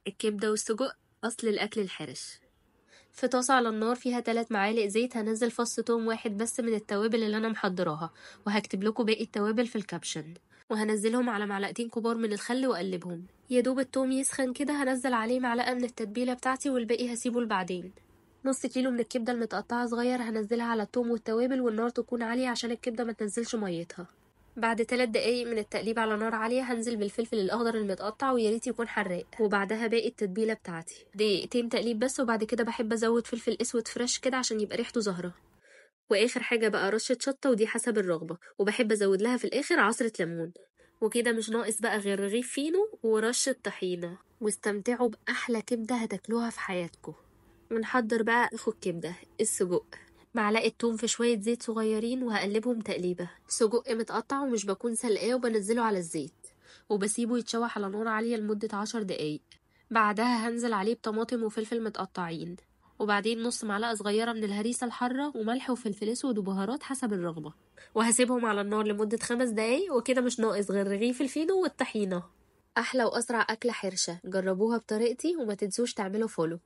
الكبدة والسجق أصل الأكل الحرش. في طاسة على النار فيها 3 معالق زيت هنزل فص توم واحد بس من التوابل اللي أنا محضراها، وهكتب لكم باقي التوابل في الكابشن. وهنزلهم على معلقتين كبار من الخل وأقلبهم. يا دوب التوم يسخن كده هنزل عليه معلقة من التتبيلة بتاعتي والباقي هسيبه لبعدين. نص كيلو من الكبدة المتقطعة صغير هنزلها على التوم والتوابل والنار تكون عالية عشان الكبدة ما تنزلش ميتها. بعد 3 دقايق من التقليب على نار عالية هنزل بالفلفل الأخضر المتقطع وياريت يكون حراق، وبعدها باقي التتبيلة بتاعتي. دقيقتين تقليب بس، وبعد كده بحب أزود فلفل أسود فريش كده عشان يبقى ريحته زهرة. وآخر حاجة بقى رشة شطة ودي حسب الرغبة، وبحب أزود لها في الآخر عصرة ليمون. وكده مش ناقص بقى غير رغيف فينو ورشة طحينة، واستمتعوا بأحلى كبدة هتاكلوها في حياتكم. ونحضر بقى اخو الكبدة السجق. معلقة توم في شوية زيت صغيرين وهقلبهم تقليبة. سجق متقطع ومش بكون سلقاه وبنزله على الزيت، وبسيبه يتشوح على نار عالية لمدة 10 دقايق. بعدها هنزل عليه بطماطم وفلفل متقطعين، وبعدين نص معلقة صغيرة من الهريسة الحارة وملح وفلفل اسود وبهارات حسب الرغبة، وهسيبهم على النار لمدة 5 دقايق. وكده مش ناقص غير رغيف الفينو والطحينة. أحلى وأسرع أكلة حرشة، جربوها بطريقتي وما تنسوش تعملوا فولو.